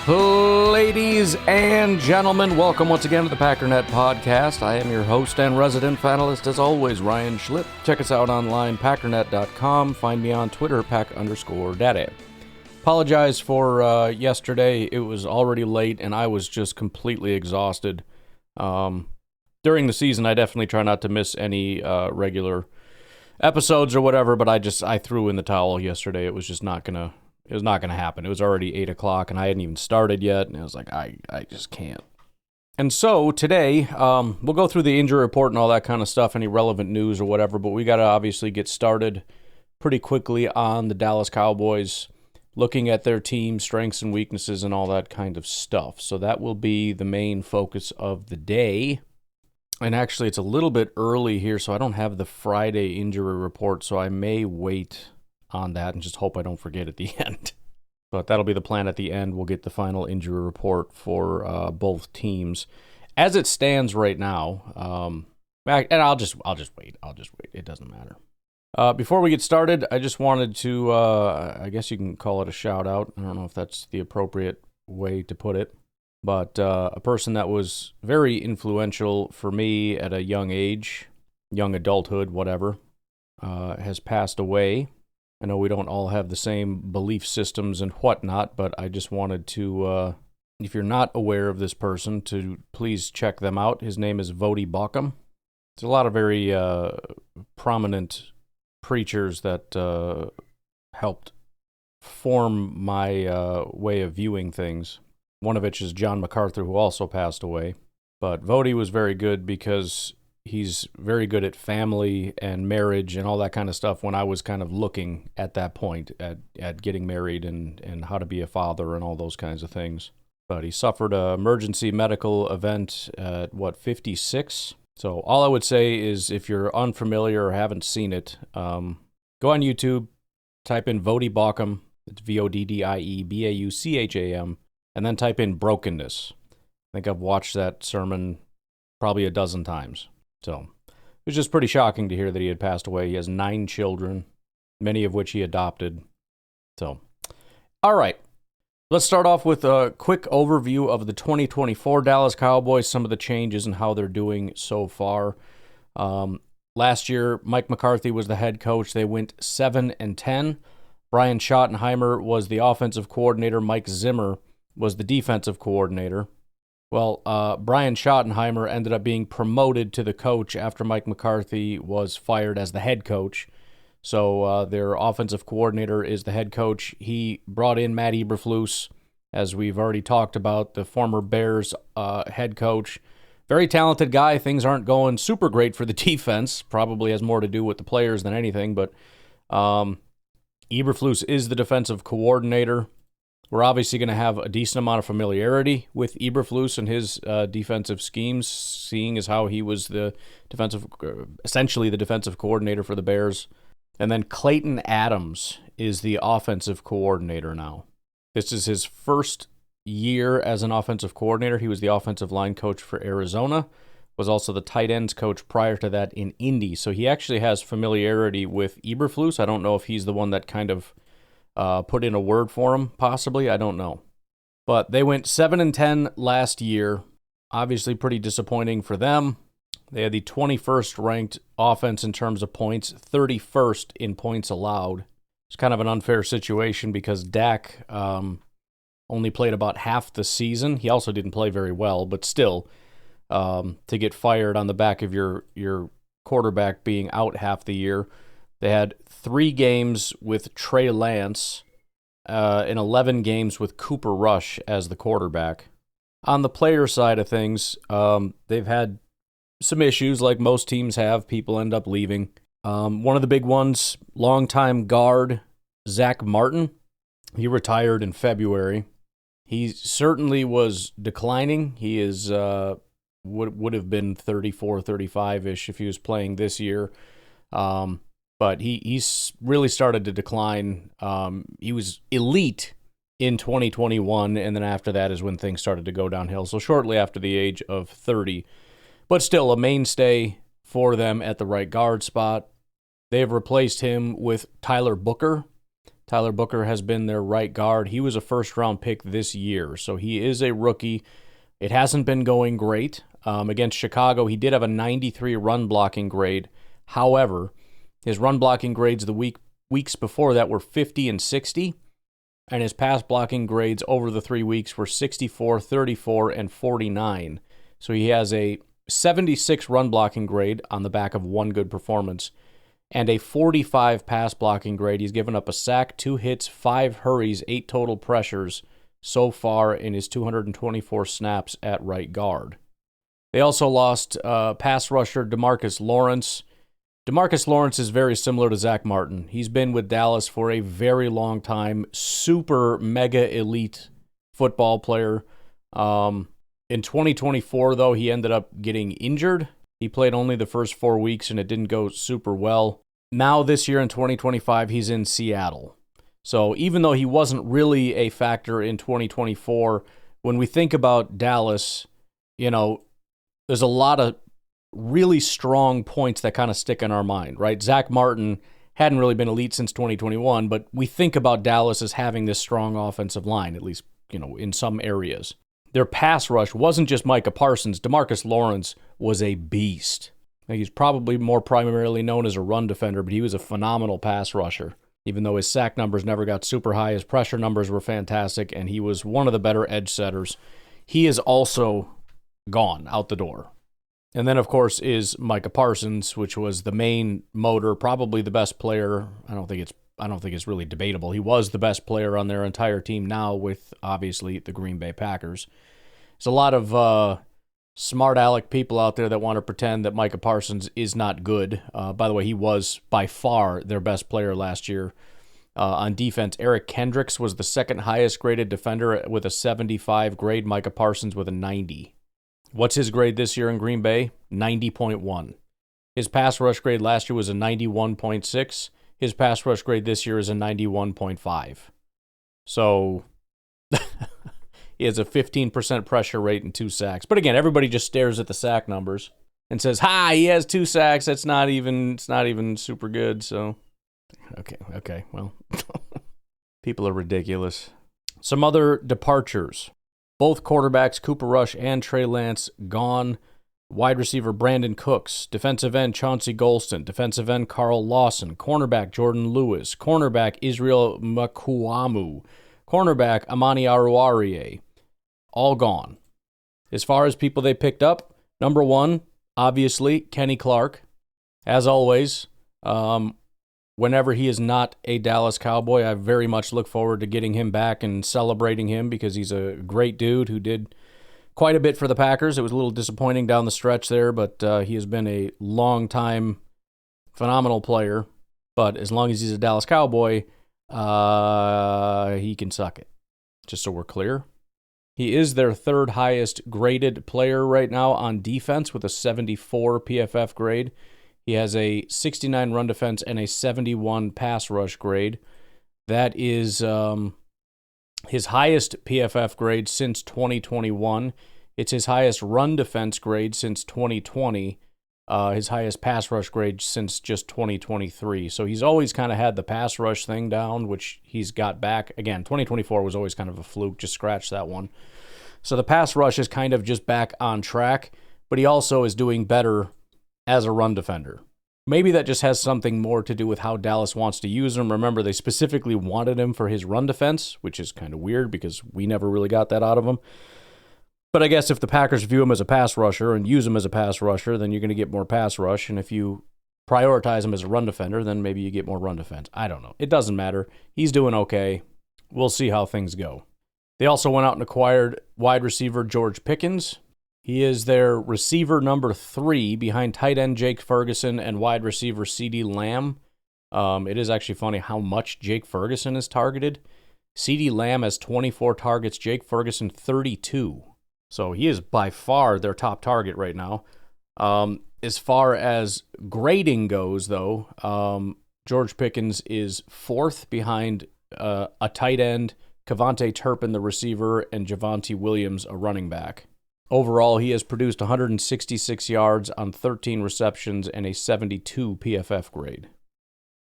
Ladies and gentlemen, welcome once again to the Packernet Podcast. I am your host and resident panelist, as always, Ryan Schlipp. Check us out online, packernet.com. Find me on Twitter, pack_daddy. Apologize for yesterday. It was already late, and I was just completely exhausted. During the season, I definitely try not to miss any regular episodes or whatever, but I threw in the towel yesterday. It was just not gonna happen. It was already 8 o'clock, and I hadn't even started yet, and I was like, I just can't. And so today, we'll go through the injury report and all that kind of stuff, any relevant news or whatever, but we got to obviously get started pretty quickly on the Dallas Cowboys, looking at their team, strengths and weaknesses, and all that kind of stuff. So that will be the main focus of the day. And actually, it's a little bit early here, so I don't have the Friday injury report, so I may wait on that and just hope I don't forget at the end. But that'll be the plan at the end. We'll get the final injury report for both teams. As it stands right now, and I'll just wait. It doesn't matter. Before we get started, I just wanted to, I guess you can call it a shout out. I don't know if that's the appropriate way to put it. But a person that was very influential for me at a young age, young adulthood, whatever, has passed away. I know we don't all have the same belief systems and whatnot, but I just wanted to, if you're not aware of this person, to please check them out. His name is Vody Baucham. There's a lot of very prominent preachers that helped form my way of viewing things. One of which is John MacArthur, who also passed away. But Vody was very good because he's very good at family and marriage and all that kind of stuff when I was kind of looking at that point at getting married and how to be a father and all those kinds of things. But he suffered an emergency medical event at, 56? So all I would say is if you're unfamiliar or haven't seen it, go on YouTube, type in Vody Baucham, it's Voddie Baucham, and then type in brokenness. I think I've watched that sermon probably a dozen times. So it was just pretty shocking to hear that he had passed away. He has 9 children, many of which he adopted. So, all right. Let's start off with a quick overview of the 2024 Dallas Cowboys, some of the changes and how they're doing so far. Last year, Mike McCarthy was the head coach. They went 7-10. Brian Schottenheimer was the offensive coordinator. Mike Zimmer was the defensive coordinator. Well, Brian Schottenheimer ended up being promoted to the coach after Mike McCarthy was fired as the head coach. So their offensive coordinator is the head coach. He brought in Matt Eberflus, as we've already talked about, the former Bears head coach. Very talented guy. Things aren't going super great for the defense. Probably has more to do with the players than anything, but Eberflus is the defensive coordinator. We're obviously going to have a decent amount of familiarity with Eberflus and his defensive schemes, seeing as how he was essentially the defensive coordinator for the Bears. And then Clayton Adams is the offensive coordinator now. This is his first year as an offensive coordinator. He was the offensive line coach for Arizona, was also the tight ends coach prior to that in Indy. So he actually has familiarity with Eberflus. I don't know if he's the one that kind of put in a word for him, possibly. I don't know. But they went 7-10 last year. Obviously pretty disappointing for them. They had the 21st ranked offense in terms of points, 31st in points allowed. It's kind of an unfair situation because Dak only played about half the season. He also didn't play very well, but still, to get fired on the back of your quarterback being out half the year. They had 3 games with Trey Lance and 11 games with Cooper Rush as the quarterback. On the player side of things, they've had some issues like most teams have. People end up leaving. One of the big ones, longtime guard Zach Martin. He retired in February. He certainly was declining. He is would have been 34, 35-ish if he was playing this year. But he's really started to decline. He was elite in 2021, and then after that is when things started to go downhill. So shortly after the age of 30. But still a mainstay for them at the right guard spot. They've replaced him with Tyler Booker, Tyler Booker has been their right guard. He was a first-round pick this year, so he is a rookie. It hasn't been going great. Against Chicago, he did have a 93 run blocking grade. However, his run blocking grades the weeks before that were 50 and 60, and his pass blocking grades over the 3 weeks were 64, 34, and 49. So he has a 76 run blocking grade on the back of one good performance, and a 45 pass blocking grade. He's given up a sack, 2 hits, 5 hurries, 8 total pressures so far in his 224 snaps at right guard. They also lost pass rusher DeMarcus Lawrence. DeMarcus Lawrence is very similar to Zach Martin. He's been with Dallas for a very long time. Super mega elite football player. In 2024, though, he ended up getting injured. He played only the first 4 weeks, and it didn't go super well. Now, this year in 2025, he's in Seattle. So even though he wasn't really a factor in 2024, when we think about Dallas, there's a lot of really strong points that kind of stick in our mind, right? Zach Martin hadn't really been elite since 2021, but we think about Dallas as having this strong offensive line, at least, in some areas. Their pass rush wasn't just Micah Parsons. DeMarcus Lawrence was a beast. He's probably more primarily known as a run defender, but he was a phenomenal pass rusher. Even though his sack numbers never got super high, his pressure numbers were fantastic, and he was one of the better edge setters. He is also gone out the door. And then, of course, is Micah Parsons, which was the main motor, probably the best player. I don't think it's really debatable. He was the best player on their entire team now with, obviously, the Green Bay Packers. There's a lot of smart aleck people out there that want to pretend that Micah Parsons is not good. By the way, he was by far their best player last year. On defense, Eric Kendricks was the second highest graded defender with a 75 grade. Micah Parsons with a 90. What's his grade this year in Green Bay? 90.1. His pass rush grade last year was a 91.6. His pass rush grade this year is a 91.5. So he has a 15% pressure rate and 2 sacks. But again, everybody just stares at the sack numbers and says, "Ha, he has 2 sacks. It's not even super good." So okay. Well, people are ridiculous. Some other departures. Both quarterbacks, Cooper Rush and Trey Lance, gone. Wide receiver Brandon Cooks, defensive end Chauncey Golston, defensive end Carl Lawson, cornerback Jordan Lewis, cornerback Israel Makuamu, cornerback Amani Aruarie, all gone. As far as people they picked up, number 1, obviously, Kenny Clark. As always, whenever he is not a Dallas Cowboy, I very much look forward to getting him back and celebrating him because he's a great dude who did quite a bit for the Packers. It was a little disappointing down the stretch there, but he has been a long-time phenomenal player. But as long as he's a Dallas Cowboy, he can suck it, just so we're clear. He is their 3rd highest graded player right now on defense with a 74 PFF grade. He has a 69 run defense and a 71 pass rush grade. That is his highest PFF grade since 2021. It's his highest run defense grade since 2020. His highest pass rush grade since just 2023. So he's always kind of had the pass rush thing down, which he's got back. Again, 2024 was always kind of a fluke. Just scratch that one. So the pass rush is kind of just back on track, but he also is doing better as a run defender. Maybe that just has something more to do with how Dallas wants to use him. Remember, they specifically wanted him for his run defense, which is kind of weird because we never really got that out of him. But I guess if the Packers view him as a pass rusher and use him as a pass rusher, then you're going to get more pass rush. And if you prioritize him as a run defender, then maybe you get more run defense. I don't know. It doesn't matter. He's doing okay. We'll see how things go. They also went out and acquired wide receiver George Pickens. He is their receiver number 3 behind tight end Jake Ferguson and wide receiver CeeDee Lamb. It is actually funny how much Jake Ferguson is targeted. CeeDee Lamb has 24 targets, Jake Ferguson 32. So he is by far their top target right now. As far as grading goes, though, George Pickens is 4th behind a tight end, Kevontae Turpin, the receiver, and Javonte Williams, a running back. Overall, he has produced 166 yards on 13 receptions and a 72 PFF grade.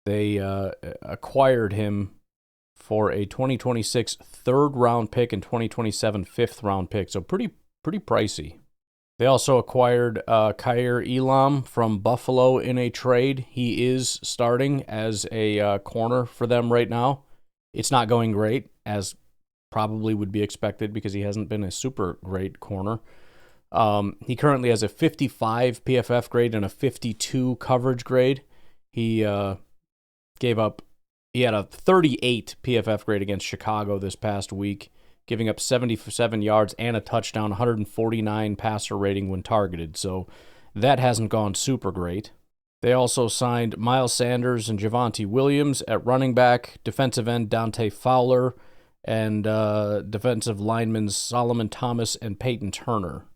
They acquired him for a 2026 third-round pick and 2027 fifth-round pick. So pretty pricey. They also acquired Khair Elam from Buffalo in a trade. He is starting as a corner for them right now. It's not going great, as probably would be expected because he hasn't been a super great corner. He currently has a 55 PFF grade and a 52 coverage grade. He had a 38 PFF grade against Chicago this past week, giving up 77 yards and a touchdown, 149 passer rating when targeted. So that hasn't gone super great. They also signed Miles Sanders and Javonte Williams at running back, defensive end Dante Fowler, and defensive linemen Solomon Thomas and Peyton Turner.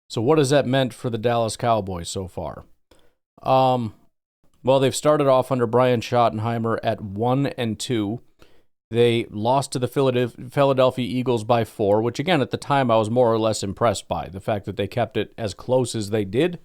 So what has that meant for the Dallas Cowboys so far? Well, they've started off under Brian Schottenheimer at 1-2. They lost to the Philadelphia Eagles by 4, which again, at the time, I was more or less impressed by. The fact that they kept it as close as they did.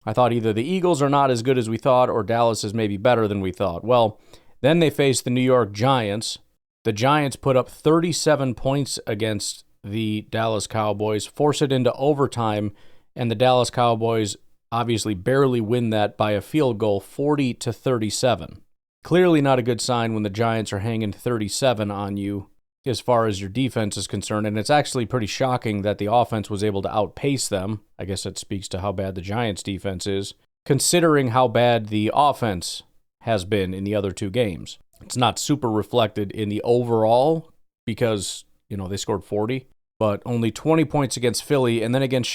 I thought either the Eagles are not as good as we thought, or Dallas is maybe better than we thought. Well, then they faced the New York Giants. The Giants put up 37 points against the Dallas Cowboys, force it into overtime, and the Dallas Cowboys obviously barely win that by a field goal, 40-37. Clearly not a good sign when the Giants are hanging 37 on you as far as your defense is concerned, and it's actually pretty shocking that the offense was able to outpace them. I guess that speaks to how bad the Giants' defense is, considering how bad the offense has been in the other two games. It's not super reflected in the overall because, they scored 40, but only 20 points against Philly, and then against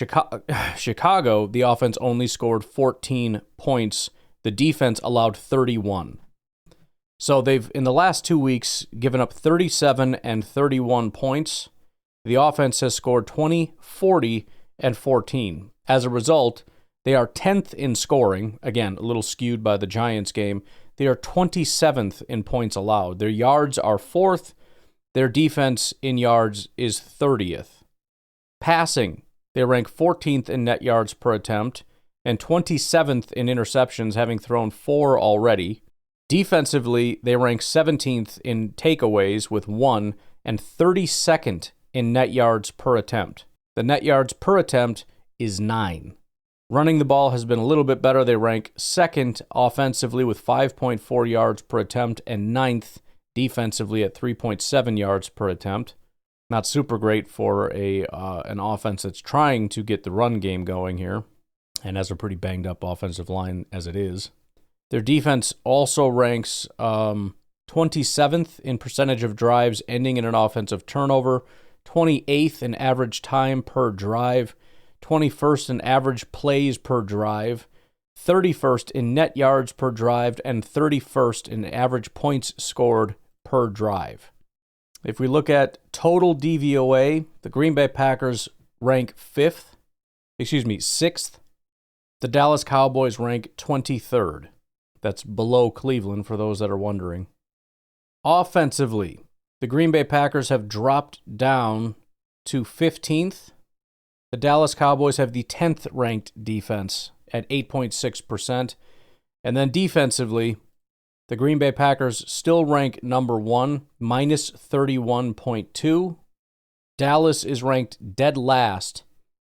Chicago, the offense only scored 14 points. The defense allowed 31. So they've, in the last 2 weeks, given up 37 and 31 points. The offense has scored 20, 40, and 14. As a result, they are 10th in scoring. Again, a little skewed by the Giants game. They are 27th in points allowed. Their yards are 4th. Their defense in yards is 30th. Passing, they rank 14th in net yards per attempt and 27th in interceptions, having thrown 4 already. Defensively, they rank 17th in takeaways with 1 and 32nd in net yards per attempt. The net yards per attempt is 9. Running the ball has been a little bit better. They rank 2nd offensively with 5.4 yards per attempt and 9th defensively at 3.7 yards per attempt. Not super great for an offense that's trying to get the run game going here and has a pretty banged up offensive line as it is. Their defense also ranks 27th in percentage of drives ending in an offensive turnover, 28th in average time per drive, 21st in average plays per drive, 31st in net yards per drive, and 31st in average points scored per drive. If we look at total DVOA, the Green Bay Packers rank 6th. The Dallas Cowboys rank 23rd. That's below Cleveland, for those that are wondering. Offensively, the Green Bay Packers have dropped down to 15th. The Dallas Cowboys have the 10th ranked defense at 8.6%. And then defensively, the Green Bay Packers still rank number 1, minus 31.2. Dallas is ranked dead last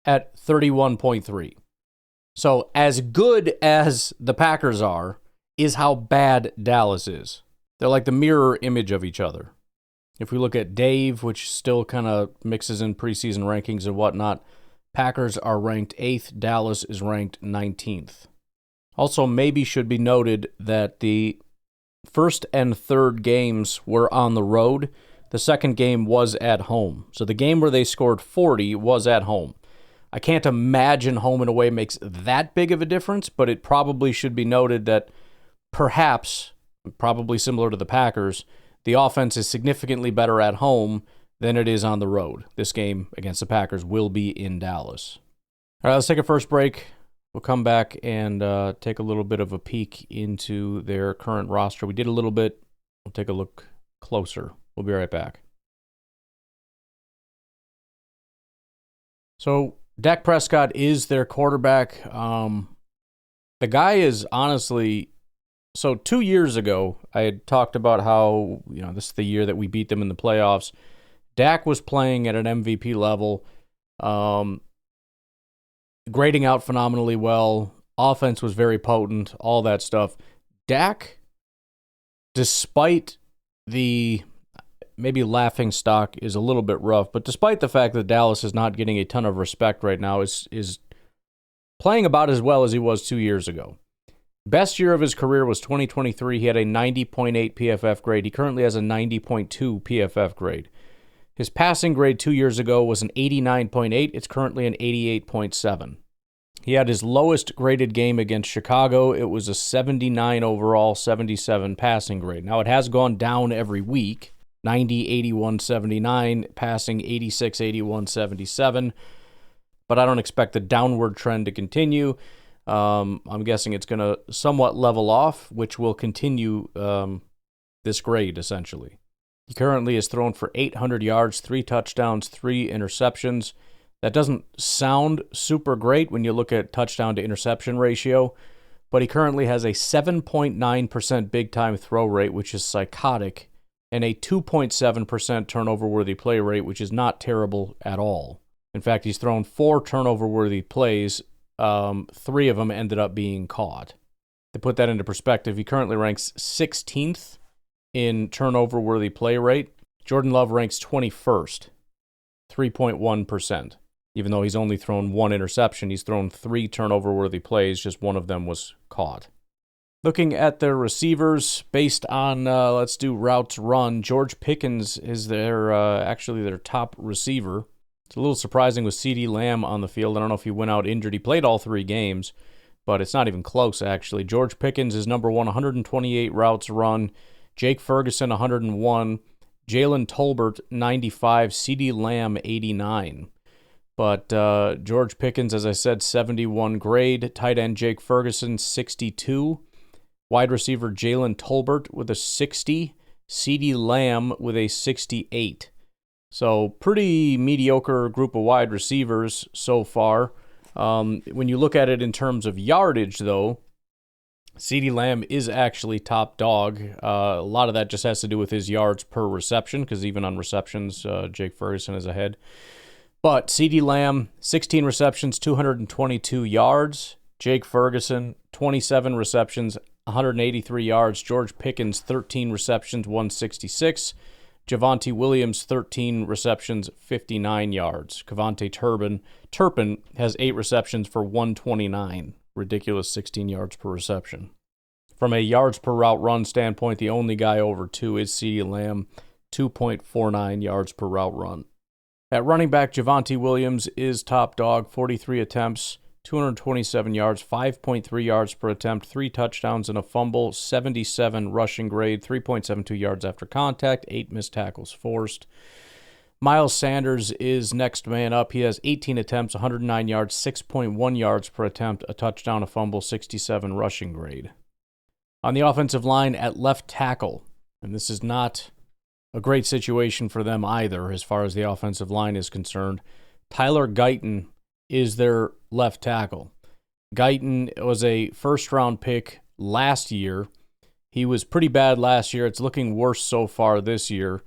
at 31.3. So as good as the Packers are, is how bad Dallas is. They're like the mirror image of each other. If we look at Dave, which still kind of mixes in preseason rankings and whatnot, Packers are ranked 8th, Dallas is ranked 19th. Also, maybe should be noted that the first and third games were on the road. The second game was at home. So the game where they scored 40 was at home. I can't imagine home and away makes that big of a difference, but it probably should be noted that perhaps, probably similar to the Packers, the offense is significantly better at home than it is on the road. This game against the Packers will be in Dallas. All right, let's take a first break. We'll come back and take a little bit of a peek into their current roster. We did a little bit. We'll take a look closer. We'll be right back. So Dak Prescott is their quarterback. The guy is honestly So 2 years ago, I had talked about how, this is the year that we beat them in the playoffs. Dak was playing at an MVP level, grading out phenomenally well. Offense was very potent, all that stuff. Dak, despite the, maybe laughing stock is a little bit rough, but despite the fact that Dallas is not getting a ton of respect right now, is playing about as well as he was 2 years ago. Best year of his career was 2023. He had a 90.8 PFF grade. He currently has a 90.2 PFF grade. His passing grade 2 years ago was an 89.8. It's currently an 88.7. He had his lowest graded game against Chicago. It was a 79 overall, 77 passing grade. Now, it has gone down every week. 90, 81, 79, passing 86, 81, 77. But I don't expect the downward trend to continue. I'm guessing it's going to somewhat level off, which will continue this grade, essentially. He currently is thrown for 800 yards, 3 touchdowns, 3 interceptions. That doesn't sound super great when you look at touchdown to interception ratio, but he currently has a 7.9% big-time throw rate, which is psychotic, and a 2.7% turnover-worthy play rate, which is not terrible at all. In fact, he's thrown 4 turnover-worthy plays. 3 of them ended up being caught. To put that into perspective, he currently ranks 16th in turnover-worthy play rate. Jordan Love ranks 21st, 3.1%. Even though he's only thrown 1 interception, he's thrown 3 turnover-worthy plays. Just one of them was caught. Looking at their receivers, based on, let's do routes run, George Pickens is actually their top receiver. It's a little surprising with CeeDee Lamb on the field. I don't know if he went out injured. He played all 3 games, but it's not even close, actually. George Pickens is number 1, 128 routes run. Jake Ferguson, 101. Jalen Tolbert, 95. CeeDee Lamb, 89. But George Pickens, as I said, 71 grade. Tight end Jake Ferguson, 62. Wide receiver Jalen Tolbert with a 60. CeeDee Lamb with a 68. So pretty mediocre group of wide receivers so far. When you look at it in terms of yardage, though, CeeDee Lamb is actually top dog. A lot of that just has to do with his yards per reception, because even on receptions, Jake Ferguson is ahead. But CeeDee Lamb, 16 receptions, 222 yards. Jake Ferguson, 27 receptions, 183 yards. George Pickens, 13 receptions, 166. Javonte Williams, 13 receptions, 59 yards. Kevontae Turpin has 8 receptions for 129. Ridiculous 16 yards per reception. From a yards per route run standpoint, the only guy over 2 is CeeDee Lamb, 2.49 yards per route run. At running back, Javonte Williams is top dog, 43 attempts, 227 yards, 5.3 yards per attempt, 3 touchdowns and a fumble, 77 rushing grade, 3.72 yards after contact, 8 missed tackles forced. Miles Sanders is next man up. He has 18 attempts, 109 yards, 6.1 yards per attempt, a touchdown, a fumble, 67 rushing grade. On the offensive line at left tackle, and this is not a great situation for them either as far as the offensive line is concerned, Tyler Guyton is their left tackle. Guyton was a first-round pick last year. He was pretty bad last year. It's looking worse so far this year.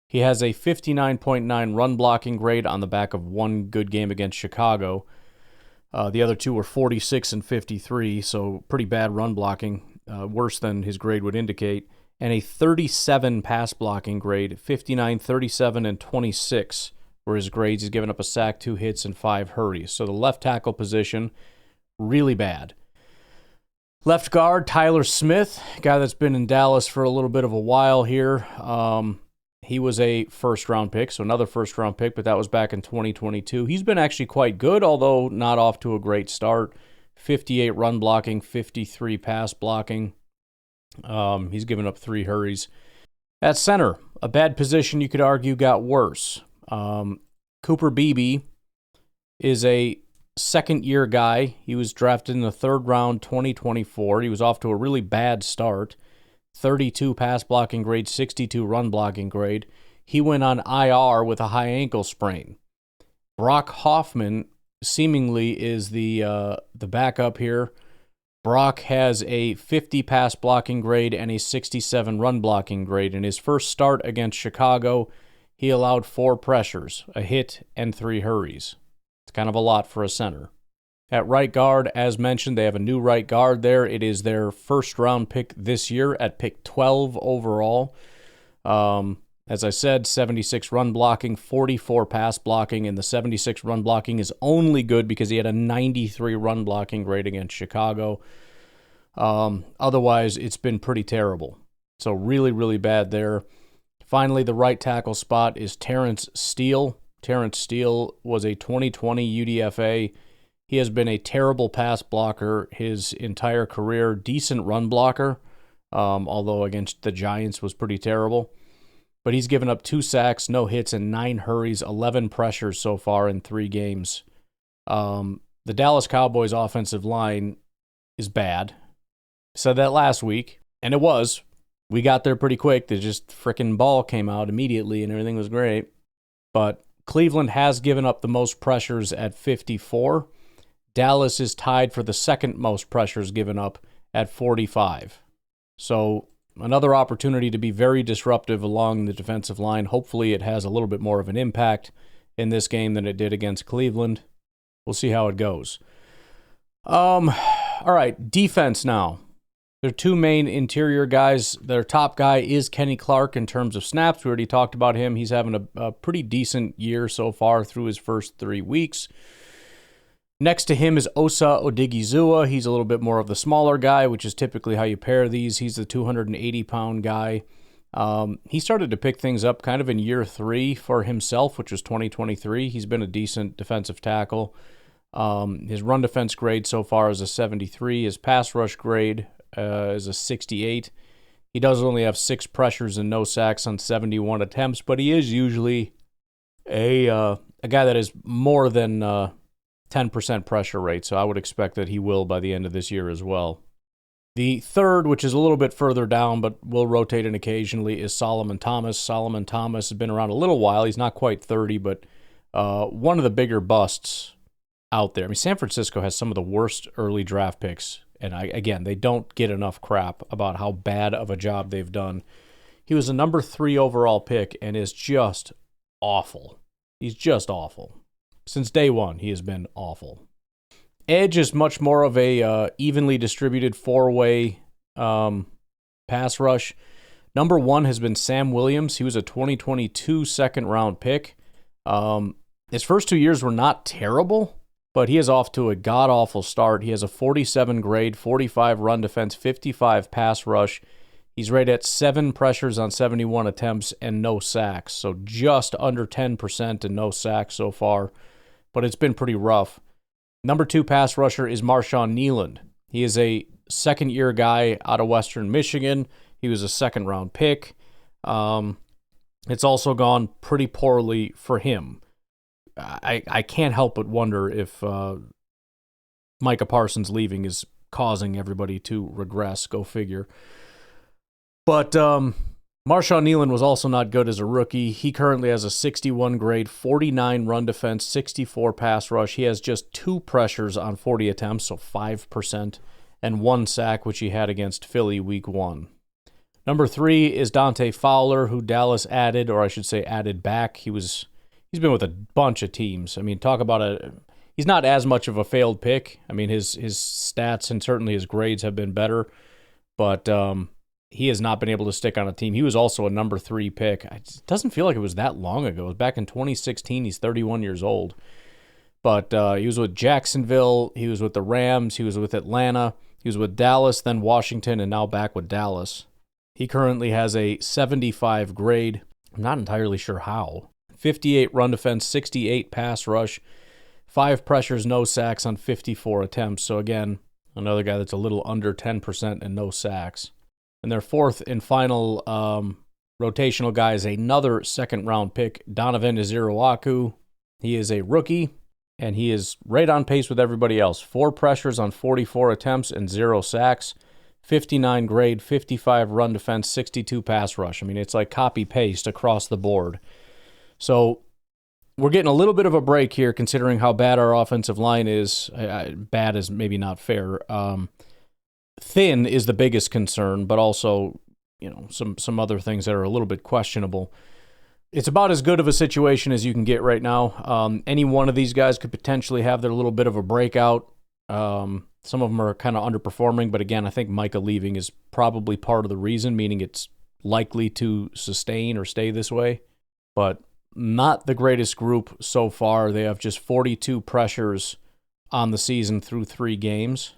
He has a 59.9 run blocking grade on the back of 1 good game against Chicago. The other 2 were 46 and 53, so pretty bad run blocking, worse than his grade would indicate. And a 37 pass blocking grade, 59, 37, and 26 were his grades. He's given up a sack, 2 hits, and 5 hurries. So the left tackle position, really bad. Left guard, Tyler Smith, guy that's been in Dallas for a little bit of a while here. He was a first-round pick, so another first-round pick, but that was back in 2022. He's been actually quite good, although not off to a great start. 58 run blocking, 53 pass blocking. He's given up 3 hurries. At center, a bad position you could argue got worse. Cooper Beebe is a second-year guy. He was drafted in the 3rd round, 2024. He was off to a really bad start. 32 pass blocking grade, 62 run blocking grade. He went on IR with a high ankle sprain. Brock Hoffman seemingly is the backup here. Brock has a 50 pass blocking grade and a 67 run blocking grade. In his first start against Chicago, he allowed 4 pressures, a hit, and 3 hurries. It's kind of a lot for a center. At right guard, as mentioned, they have a new right guard there. It is their first-round pick this year at pick 12 overall. As I said, 76 run blocking, 44 pass blocking, and the 76 run blocking is only good because he had a 93 run blocking grade against Chicago. Otherwise, it's been pretty terrible. So really, really bad there. Finally, the right tackle spot is Terrence Steele. Terrence Steele was a 2020 UDFA. He has been a terrible pass blocker his entire career. Decent run blocker, although against the Giants was pretty terrible. But he's given up 2 sacks, no hits, and 9 hurries, 11 pressures so far in 3 games. The Dallas Cowboys offensive line is bad. Said that last week, and it was. We got there pretty quick. The just frickin' ball came out immediately, and everything was great. But Cleveland has given up the most pressures at 54. Dallas is tied for the second most pressures given up at 45. So another opportunity to be very disruptive along the defensive line. Hopefully it has a little bit more of an impact in this game than it did against Cleveland. We'll see how it goes. All right, defense now. Their 2 main interior guys. Their top guy is Kenny Clark in terms of snaps. We already talked about him. He's having a pretty decent year so far through his first 3 weeks. Next to him is Osa Odigizua. He's a little bit more of the smaller guy, which is typically how you pair these. He's the 280-pound guy. He started to pick things up kind of in year 3 for himself, which was 2023. He's been a decent defensive tackle. His run defense grade so far is a 73. His pass rush grade is a 68. He does only have 6 pressures and no sacks on 71 attempts, but he is usually a guy that is more than 10% pressure rate, so I would expect that he will by the end of this year as well. The third, which is a little bit further down but will rotate in occasionally, is Solomon Thomas. Solomon Thomas has been around a little while. He's not quite 30, but one of the bigger busts out there. I mean, San Francisco has some of the worst early draft picks, and again, they don't get enough crap about how bad of a job they've done. He was a number 3 overall pick and is just awful. He's just awful. Since day one, he has been awful. Edge is much more of a evenly distributed 4-way pass rush. Number 1 has been Sam Williams. He was a 2022 second-round pick. His first 2 years were not terrible, but he is off to a god-awful start. He has a 47 grade, 45 run defense, 55 pass rush. He's rated at 7 pressures on 71 attempts and no sacks, so just under 10% and no sacks so far. But it's been pretty rough. Number 2 pass rusher is Marshawn Nealand. He is a second-year guy out of Western Michigan. He was a second-round pick. It's also gone pretty poorly for him. I can't help but wonder if Micah Parsons leaving is causing everybody to regress. Go figure. But Marshawn Nealand was also not good as a rookie. He currently has a 61 grade, 49 run defense, 64 pass rush. He has just 2 pressures on 40 attempts, so 5%, and 1 sack, which he had against Philly week 1. Number 3 is Dante Fowler, who Dallas added, or I should say added back. He's been with a bunch of teams. I mean, talk about he's not as much of a failed pick. I mean, his stats and certainly his grades have been better, but he has not been able to stick on a team. He was also a number 3 pick. It doesn't feel like it was that long ago. It was back in 2016. He's 31 years old. But he was with Jacksonville. He was with the Rams. He was with Atlanta. He was with Dallas, then Washington, and now back with Dallas. He currently has a 75 grade. I'm not entirely sure how. 58 run defense, 68 pass rush, 5 pressures, no sacks on 54 attempts. So again, another guy that's a little under 10% and no sacks. And their 4th and final rotational guy is another second-round pick, Donovan Iziruaku. He is a rookie, and he is right on pace with everybody else. 4 pressures on 44 attempts and 0 sacks, 59 grade, 55 run defense, 62 pass rush. I mean, it's like copy-paste across the board. So we're getting a little bit of a break here considering how bad our offensive line is. Bad is maybe not fair. thin is the biggest concern, but also, some other things that are a little bit questionable. It's about as good of a situation as you can get right now. Any one of these guys could potentially have their little bit of a breakout. Some of them are kind of underperforming, but again, I think Micah leaving is probably part of the reason, meaning it's likely to sustain or stay this way. But not the greatest group so far. They have just 42 pressures on the season through 3 games.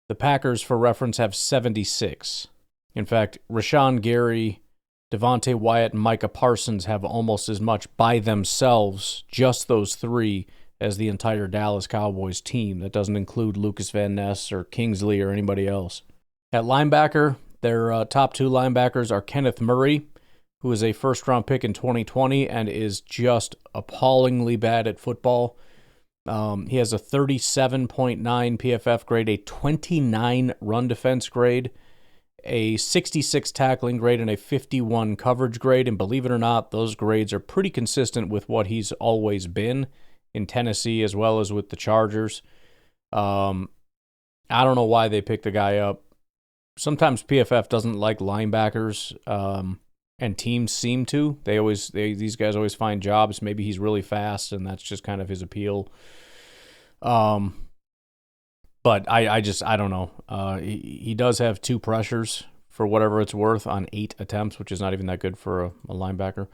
The Packers, for reference, have 76. In fact, Rashawn Gary, Devontae Wyatt, and Micah Parsons have almost as much by themselves, just those 3, as the entire Dallas Cowboys team. That doesn't include Lucas Van Ness or Kingsley or anybody else. At linebacker, their top 2 linebackers are Kenneth Murray, who is a first-round pick in 2020 and is just appallingly bad at football. He has a 37.9 PFF grade, a 29 run defense grade, a 66 tackling grade, and a 51 coverage grade. And believe it or not, those grades are pretty consistent with what he's always been in Tennessee as well as with the Chargers. I don't know why they picked the guy up. Sometimes PFF doesn't like linebackers, and teams seem to. These guys always find jobs. Maybe he's really fast, and that's just kind of his appeal. But I don't know. He does have 2 pressures for whatever it's worth on 8 attempts, which is not even that good for a linebacker.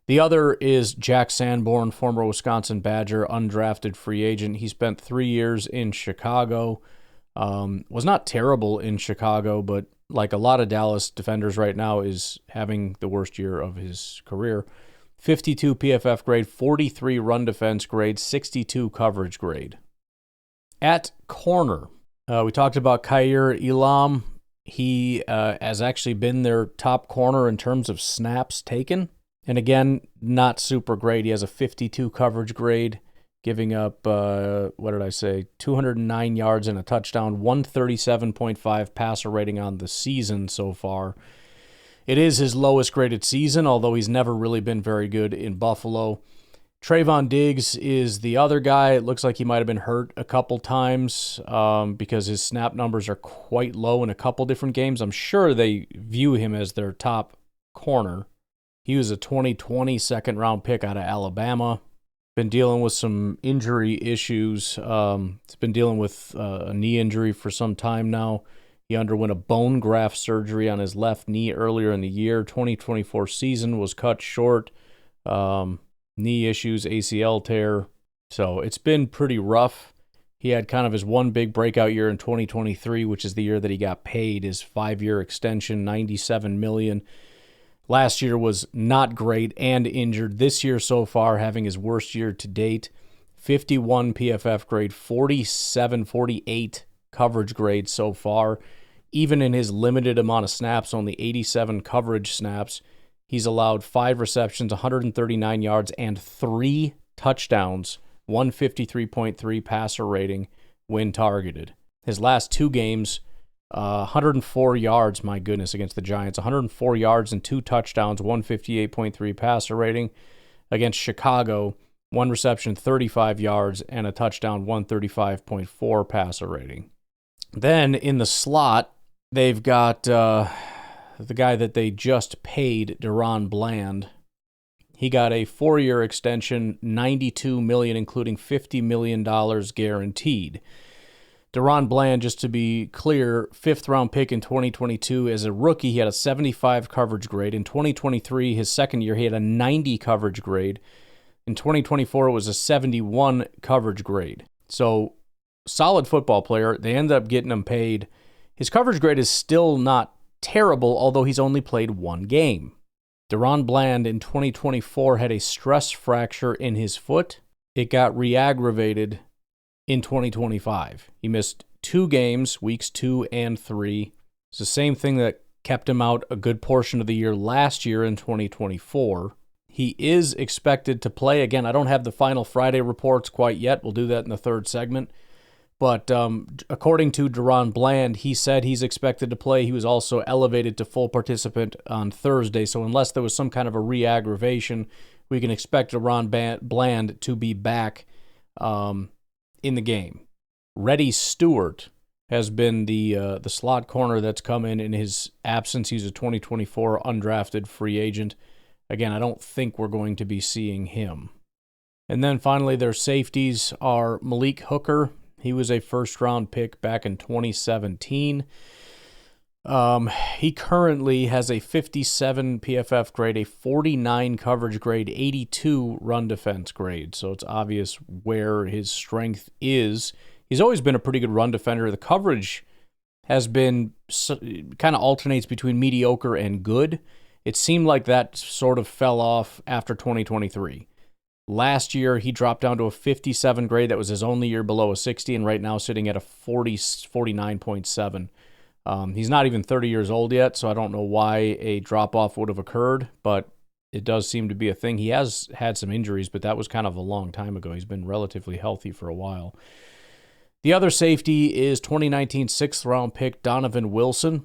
The other is Jack Sanborn, former Wisconsin Badger, undrafted free agent. He spent 3 years in Chicago. Was not terrible in Chicago, but like a lot of Dallas defenders right now, is having the worst year of his career. 52 PFF grade, 43 run defense grade, 62 coverage grade. At corner, we talked about Kaiir Elam. He has actually been their top corner in terms of snaps taken. And again, not super great. He has a 52 coverage grade, giving up, 209 yards and a touchdown, 137.5 passer rating on the season so far. It is his lowest graded season, although he's never really been very good in Buffalo. Trayvon Diggs is the other guy. It looks like he might have been hurt a couple times because his snap numbers are quite low in a couple different games. I'm sure they view him as their top corner. He was a 2020 second-round pick out of Alabama. Been dealing with some injury issues. He's been dealing with a knee injury for some time now. He underwent a bone graft surgery on his left knee earlier in the year. 2024 season was cut short. Knee issues, ACL tear. So it's been pretty rough. He had kind of his one big breakout year in 2023, which is the year that he got paid his 5-year extension, $97 million. Last year was not great and injured. This year so far, having his worst year to date. 51 PFF grade, 48 coverage grade so far. Even in his limited amount of snaps, only 87 coverage snaps, he's allowed 5 receptions, 139 yards, and 3 touchdowns, 153.3 passer rating when targeted. His last 2 games, 104 yards, my goodness, against the Giants. 104 yards and 2 touchdowns, 158.3 passer rating. Against Chicago, 1 reception, 35 yards, and a touchdown, 135.4 passer rating. Then in the slot, they've got the guy that they just paid, Deron Bland. He got a 4-year extension, $92 million, including $50 million guaranteed. Deron Bland, just to be clear, 5th-round pick in 2022. As a rookie, he had a 75 coverage grade. In 2023, his second year, he had a 90 coverage grade. In 2024, it was a 71 coverage grade. So, solid football player. They ended up getting him paid. His coverage grade is still not terrible, although he's only played 1 game. Deron Bland in 2024 had a stress fracture in his foot. It got re-aggravated in 2025. He missed 2 games, weeks 2 and 3. It's the same thing that kept him out a good portion of the year last year in 2024. He is expected to play. Again, I don't have the final Friday reports quite yet. We'll do that in the 3rd segment. But according to Deron Bland, he said he's expected to play. He was also elevated to full participant on Thursday. So unless there was some kind of a re-aggravation, we can expect Deron Bland to be back in the game. Reddy Stewart, has been the slot corner that's come in his absence. He's a 2024 undrafted free agent. Again, I don't think we're going to be seeing him. And then finally, their safeties are Malik Hooker. He was a first-round pick back in 2017. He currently has a 57 PFF grade, a 49 coverage grade, 82 run defense grade. So it's obvious where his strength is. He's always been a pretty good run defender. The coverage has been kind of alternates between mediocre and good. It seemed like that sort of fell off after 2023. Last year, he dropped down to a 57 grade. That was his only year below a 60, and right now sitting at a 49.7. He's not even 30 years old yet, so I don't know why a drop-off would have occurred, but it does seem to be a thing. He has had some injuries, but that was kind of a long time ago. He's been relatively healthy for a while. The other safety is 2019 sixth-round pick Donovan Wilson.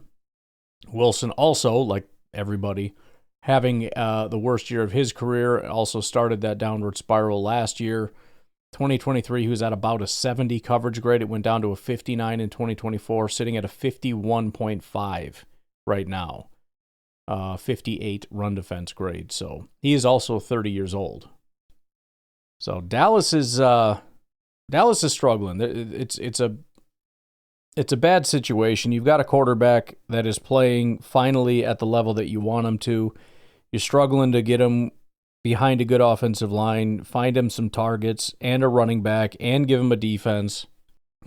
Wilson also, like everybody, having the worst year of his career, also started that downward spiral last year. 2023, he was at about a 70 coverage grade. It went down to a 59 in 2024, sitting at a 51.5 right now. 58 run defense grade. So he is also 30 years old. So Dallas is struggling. It's a bad situation. You've got a quarterback that is playing finally at the level that you want him to. You're struggling to get him behind a good offensive line, find him some targets and a running back, and give him a defense.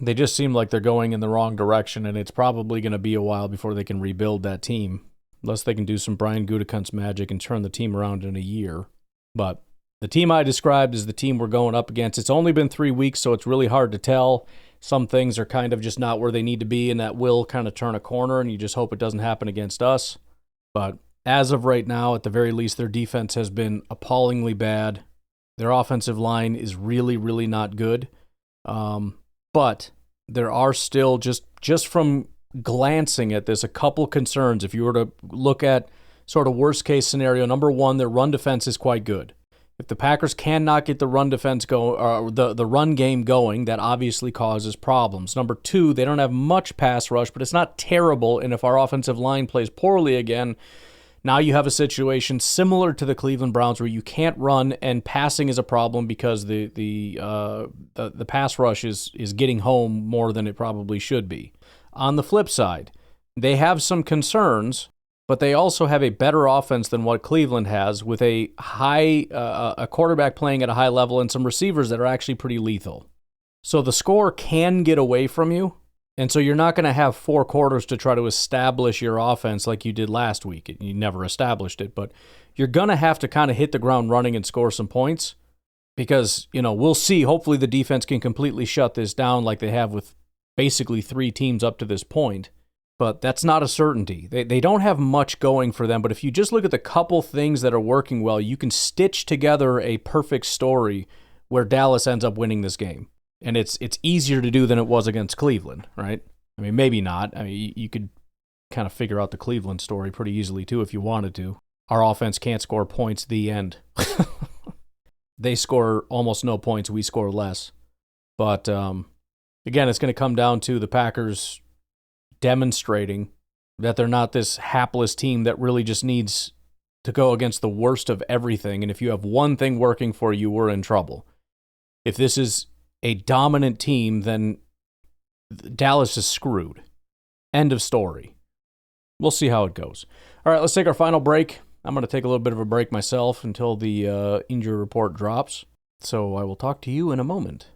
They just seem like they're going in the wrong direction, and it's probably going to be a while before they can rebuild that team, unless they can do some Brian Gutekunst magic and turn the team around in a year. But the team I described is the team we're going up against. It's only been 3 weeks, so it's really hard to tell. Some things are kind of just not where they need to be, and that will kind of turn a corner, and you just hope it doesn't happen against us. But as of right now, at the very least, their defense has been appallingly bad. Their offensive line is really, really not good. But there are still, just from glancing at this, a couple concerns. If you were to look at sort of worst case scenario, number one, their run defense is quite good. If the Packers cannot get the run defense the run game going, that obviously causes problems. Number two, they don't have much pass rush, but it's not terrible. And if our offensive line plays poorly again, now you have a situation similar to the Cleveland Browns where you can't run and passing is a problem because the pass rush is getting home more than it probably should be. On the flip side, they have some concerns, but they also have a better offense than what Cleveland has, with a quarterback playing at a high level and some receivers that are actually pretty lethal. So the score can get away from you. And so you're not going to have 4 quarters to try to establish your offense like you did last week. You never established it, but you're going to have to kind of hit the ground running and score some points because, we'll see. Hopefully the defense can completely shut this down like they have with basically 3 teams up to this point, but that's not a certainty. They don't have much going for them, but if you just look at the couple things that are working well, you can stitch together a perfect story where Dallas ends up winning this game. And it's easier to do than it was against Cleveland, right? I mean, maybe not. I mean, you could kind of figure out the Cleveland story pretty easily, too, if you wanted to. Our offense can't score points, the end. They score almost no points. We score less. But, again, it's going to come down to the Packers demonstrating that they're not this hapless team that really just needs to go against the worst of everything. And if you have one thing working for you, we're in trouble. If this is a dominant team, then Dallas is screwed. End of story. We'll see how it goes. All right, let's take our final break. I'm going to take a little bit of a break myself until the injury report drops. So I will talk to you in a moment.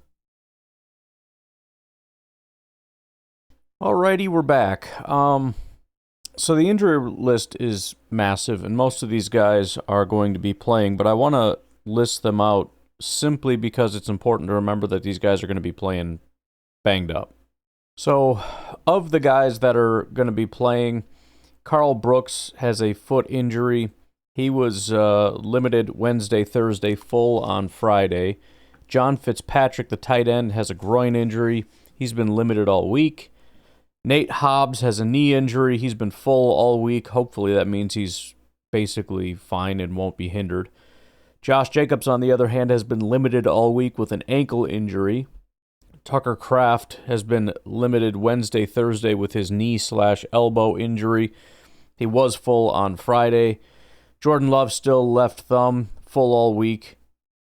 Alrighty, we're back. So the injury list is massive, and most of these guys are going to be playing, but I want to list them out simply because it's important to remember that these guys are going to be playing banged up. So, of the guys that are going to be playing, Carl Brooks has a foot injury. He was limited Wednesday, Thursday, full on Friday. John Fitzpatrick, the tight end, has a groin injury. He's been limited all week. Nate Hobbs has a knee injury. He's been full all week. Hopefully that means he's basically fine and won't be hindered. Josh Jacobs, on the other hand, has been limited all week with an ankle injury. Tucker Kraft has been limited Wednesday, Thursday with his knee/elbow injury. He was full on Friday. Jordan Love still left thumb, full all week.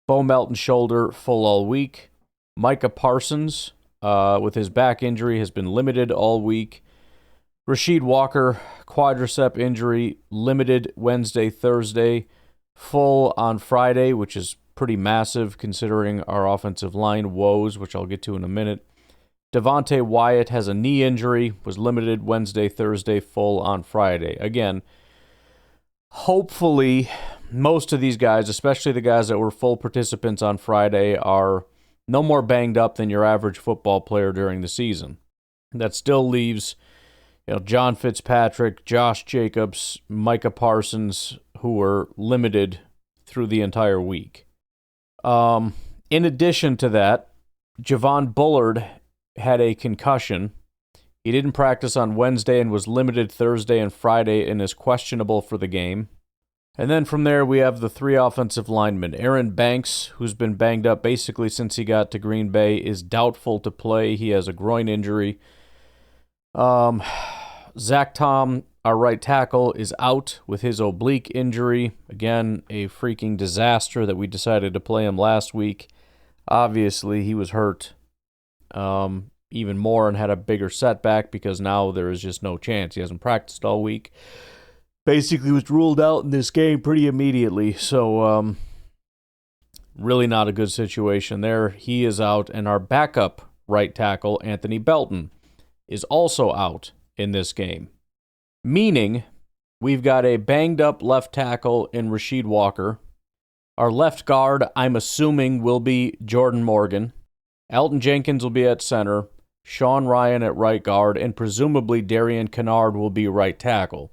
Bo Melton shoulder, full all week. Micah Parsons, with his back injury, has been limited all week. Rasheed Walker, quadricep injury, limited Wednesday, Thursday, full on Friday, which is pretty massive considering our offensive line woes, which I'll get to in a minute. Devontae Wyatt has a knee injury, was limited Wednesday, Thursday, full on Friday. Again, hopefully most of these guys, especially the guys that were full participants on Friday, are no more banged up than your average football player during the season. That still leaves, John Fitzpatrick, Josh Jacobs, Micah Parsons, who were limited through the entire week. In addition to that, Javon Bullard had a concussion. He didn't practice on Wednesday and was limited Thursday and Friday and is questionable for the game. And then from there, we have the three offensive linemen. Aaron Banks, who's been banged up basically since he got to Green Bay, is doubtful to play. He has a groin injury. Zach Tom, our right tackle, is out with his oblique injury. Again, a freaking disaster that we decided to play him last week. Obviously, he was hurt even more and had a bigger setback because now there is just no chance. He hasn't practiced all week. Basically was ruled out in this game pretty immediately. So really not a good situation there. He is out, and our backup right tackle, Anthony Belton, is also out in this game. Meaning we've got a banged up left tackle in Rasheed Walker. Our left guard, I'm assuming, will be Jordan Morgan. Elton Jenkins will be at center. Sean Ryan at right guard, and presumably Darian Kennard will be right tackle.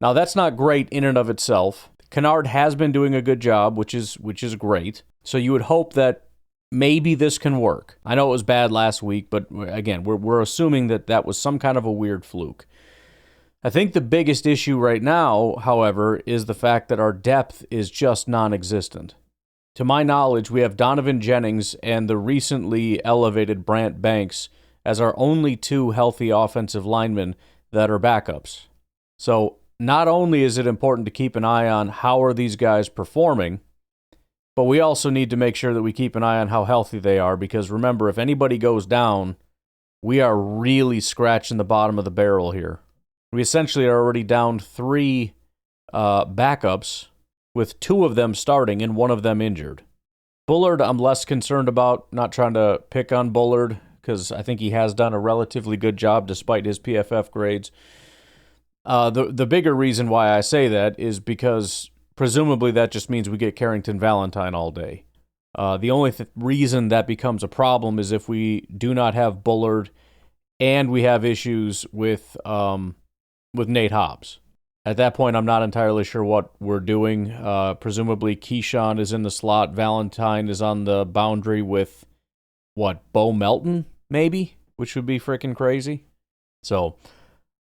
Now, that's not great in and of itself. Kennard has been doing a good job, which is great. So you would hope that maybe this can work. I know it was bad last week, but again, we're assuming that was some kind of a weird fluke. I think the biggest issue right now, however, is the fact that our depth is just non-existent. To my knowledge, we have Donovan Jennings and the recently elevated Brant Banks as our only two healthy offensive linemen that are backups. So not only is it important to keep an eye on how are these guys performing, but we also need to make sure that we keep an eye on how healthy they are, because remember, if anybody goes down, we are really scratching the bottom of the barrel here. We essentially are already down three backups, with two of them starting and one of them injured. Bullard, I'm less concerned about, not trying to pick on Bullard, because I think he has done a relatively good job despite his PFF grades. The bigger reason why I say that is because presumably that just means we get Carrington Valentine all day. The only reason that becomes a problem is if we do not have Bullard and we have issues with Nate Hobbs. At that point, I'm not entirely sure what we're doing. Presumably, Keyshawn is in the slot. Valentine is on the boundary with, Bo Melton, maybe? Which would be freaking crazy. So,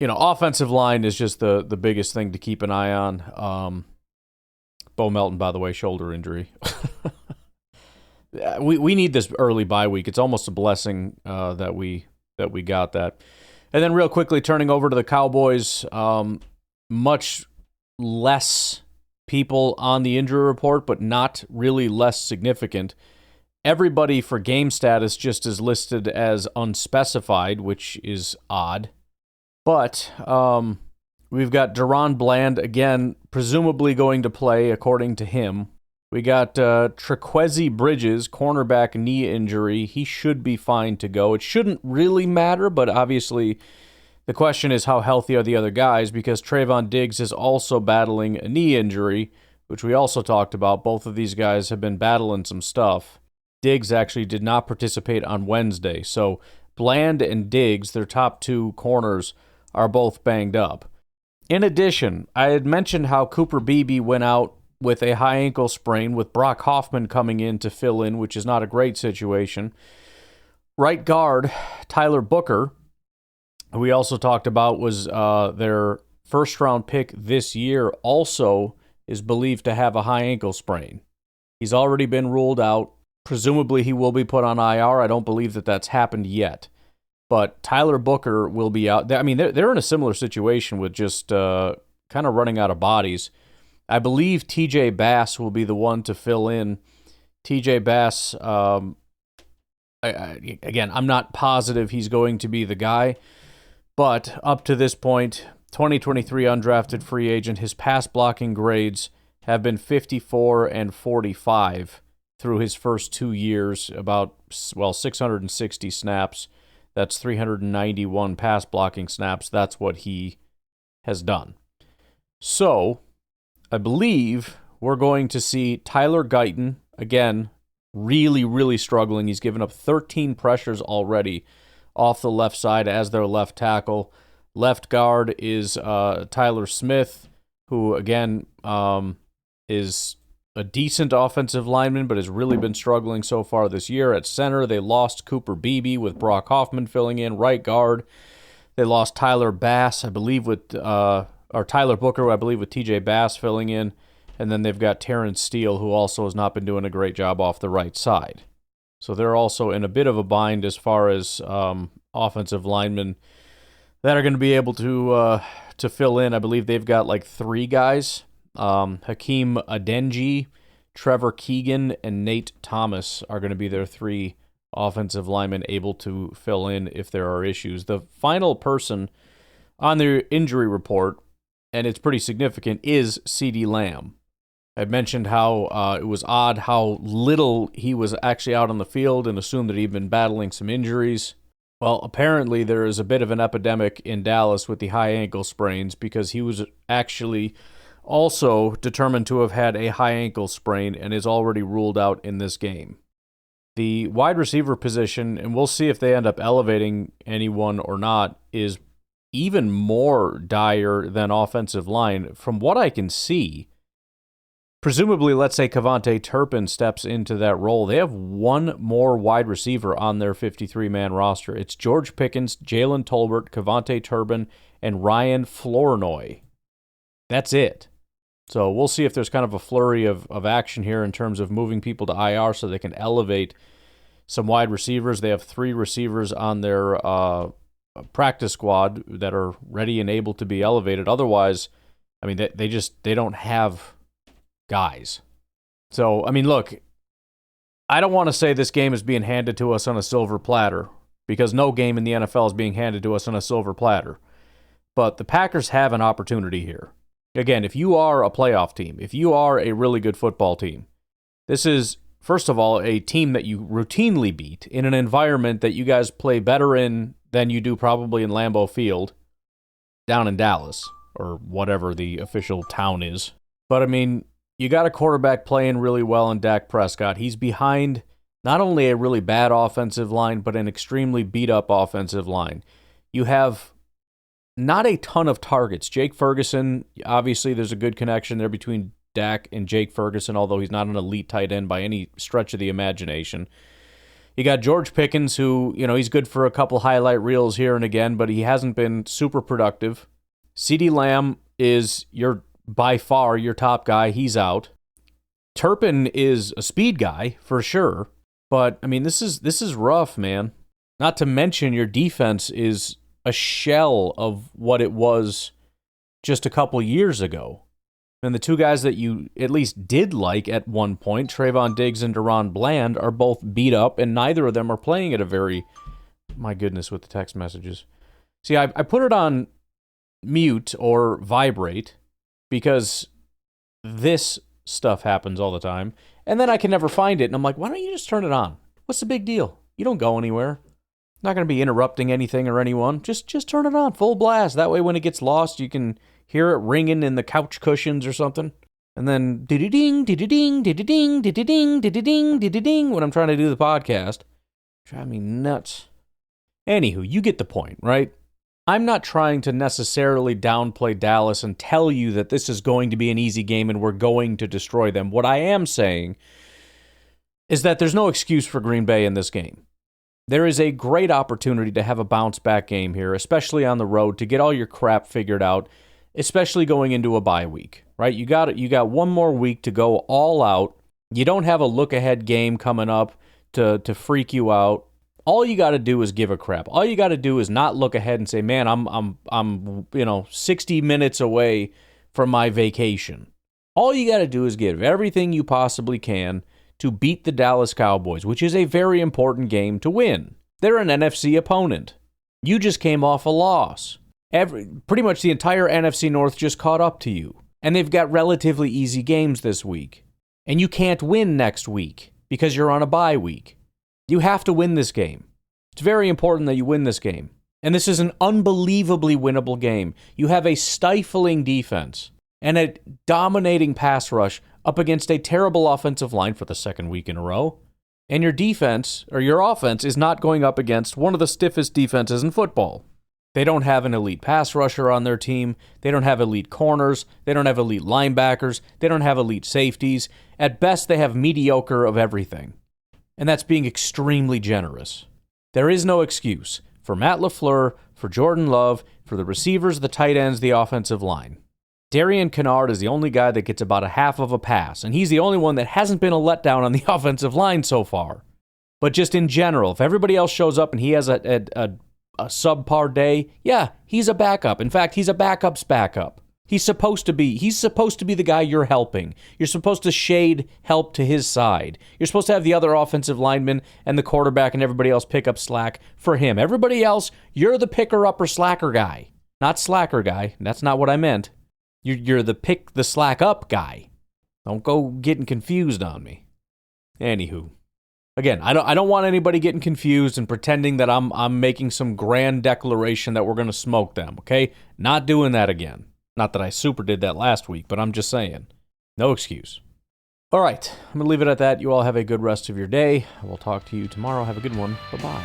offensive line is just the biggest thing to keep an eye on. Bo Melton, by the way, shoulder injury. We need this early bye week. It's almost a blessing that we got that. And then real quickly, turning over to the Cowboys, much less people on the injury report, but not really less significant. Everybody for game status just is listed as unspecified, which is odd. But we've got Deron Bland, again, presumably going to play, according to him. We got Trequezie Bridges, cornerback knee injury. He should be fine to go. It shouldn't really matter, but obviously the question is how healthy are the other guys, because Trayvon Diggs is also battling a knee injury, which we also talked about. Both of these guys have been battling some stuff. Diggs actually did not participate on Wednesday, so Bland and Diggs, their top two corners, are both banged up. In addition, I had mentioned how Cooper Beebe went out with a high ankle sprain, with Brock Hoffman coming in to fill in, which is not a great situation. Right guard, Tyler Booker, who we also talked about was their first-round pick this year, also is believed to have a high ankle sprain. He's already been ruled out. Presumably he will be put on IR. I don't believe that that's happened yet. But Tyler Booker will be out. I mean, they're in a similar situation with just kind of running out of bodies. I believe TJ Bass will be the one to fill in. TJ Bass, again, I'm not positive he's going to be the guy, but up to this point, 2023 undrafted free agent, his pass blocking grades have been 54 and 45 through his first 2 years, about, 660 snaps. That's 391 pass blocking snaps. That's what he has done. So, I believe we're going to see Tyler Guyton, again, really, really struggling. He's given up 13 pressures already off the left side as their left tackle. Left guard is Tyler Smith, who, again, is a decent offensive lineman, but has really been struggling so far this year. At center, they lost Cooper Beebe with Brock Hoffman filling in. Right guard, they lost Tyler Bass, I believe, or Tyler Booker, I believe, with TJ Bass filling in. And then they've got Terrence Steele, who also has not been doing a great job off the right side. So they're also in a bit of a bind as far as offensive linemen that are going to be able to fill in. I believe they've got like 3 guys. Hakeem Adeniji, Trevor Keegan, and Nate Thomas are going to be their 3 offensive linemen able to fill in if there are issues. The final person on their injury report, and it's pretty significant, is CeeDee Lamb. I mentioned how it was odd how little he was actually out on the field and assumed that he'd been battling some injuries. Well, apparently there is a bit of an epidemic in Dallas with the high ankle sprains because he was actually also determined to have had a high ankle sprain and is already ruled out in this game. The wide receiver position, and we'll see if they end up elevating anyone or not, is even more dire than offensive line. From what I can see, presumably, let's say Kevontae Turpin steps into that role, they have one more wide receiver on their 53-man roster. It's George Pickens, Jalen Tolbert, Kevontae Turpin, and Ryan Flournoy. That's it. So we'll see if there's kind of a flurry of action here in terms of moving people to IR so they can elevate some wide receivers. They have 3 receivers on their practice squad that are ready and able to be elevated. Otherwise, I mean, they don't have guys. So, I mean, look, I don't want to say this game is being handed to us on a silver platter because no game in the NFL is being handed to us on a silver platter. But the Packers have an opportunity here. Again, if you are a playoff team, if you are a really good football team, this is, first of all, a team that you routinely beat in an environment that you guys play better in than you do probably in Lambeau Field down in Dallas or whatever the official town is. But, I mean, you got a quarterback playing really well in Dak Prescott. He's behind not only a really bad offensive line, but an extremely beat-up offensive line. You have not a ton of targets. Jake Ferguson, obviously there's a good connection there between Dak and Jake Ferguson, although he's not an elite tight end by any stretch of the imagination. You got George Pickens, who, he's good for a couple highlight reels here and again, but he hasn't been super productive. CeeDee Lamb is by far your top guy. He's out. Turpin is a speed guy for sure, but I mean this is rough, man. Not to mention your defense is a shell of what it was just a couple years ago. And the 2 guys that you at least did like at one point, Trayvon Diggs and Deron Bland, are both beat up, and neither of them are playing at a very... My goodness, with the text messages. See, I put it on mute or vibrate because this stuff happens all the time, and then I can never find it, and I'm like, why don't you just turn it on? What's the big deal? You don't go anywhere. Not going to be interrupting anything or anyone. Just turn it on, full blast. That way when it gets lost, you can hear it ringing in the couch cushions or something. And then ding, ding, ding, ding, ding, ding, ding when I'm trying to do the podcast. Drive me nuts. Anywho, you get the point, right? I'm not trying to necessarily downplay Dallas and tell you that this is going to be an easy game and we're going to destroy them. What I am saying is that there's no excuse for Green Bay in this game. There is a great opportunity to have a bounce-back game here, especially on the road, to get all your crap figured out, especially going into a bye week, right? You got one more week to go all out You don't have a look-ahead game coming up to freak you out. All you got to do is give a crap. All you got to do is not look ahead and say, "Man, I'm 60 minutes away from my vacation." All you got to do is give everything you possibly can to beat the Dallas Cowboys, which is a very important game to win. They're an NFC opponent. You just came off a loss. Pretty much the entire NFC North just caught up to you. And they've got relatively easy games this week. And you can't win next week because you're on a bye week. You have to win this game. It's very important that you win this game. And this is an unbelievably winnable game. You have a stifling defense and a dominating pass rush up against a terrible offensive line for the second week in a row. And your defense, or your offense, is not going up against one of the stiffest defenses in football. They don't have an elite pass rusher on their team. They don't have elite corners. They don't have elite linebackers. They don't have elite safeties. At best, they have mediocre of everything. And that's being extremely generous. There is no excuse for Matt LaFleur, for Jordan Love, for the receivers, the tight ends, the offensive line. Darian Kennard is the only guy that gets about a half of a pass, and he's the only one that hasn't been a letdown on the offensive line so far. But just in general, if everybody else shows up and he has a subpar day, yeah, he's a backup. In fact, he's a backup's backup. He's supposed to be the guy you're helping. You're supposed to shade help to his side. You're supposed to have the other offensive linemen and the quarterback and everybody else pick up slack for him. Everybody else, you're the picker-upper slacker guy. Not slacker guy. That's not what I meant. You're the pick the slack up guy. Don't go getting confused on me. Anywho. Again, I don't want anybody getting confused and pretending that I'm making some grand declaration that we're going to smoke them, okay? Not doing that again. Not that I super did that last week, but I'm just saying. No excuse. All right, I'm going to leave it at that. You all have a good rest of your day. We'll talk to you tomorrow. Have a good one. Bye-bye.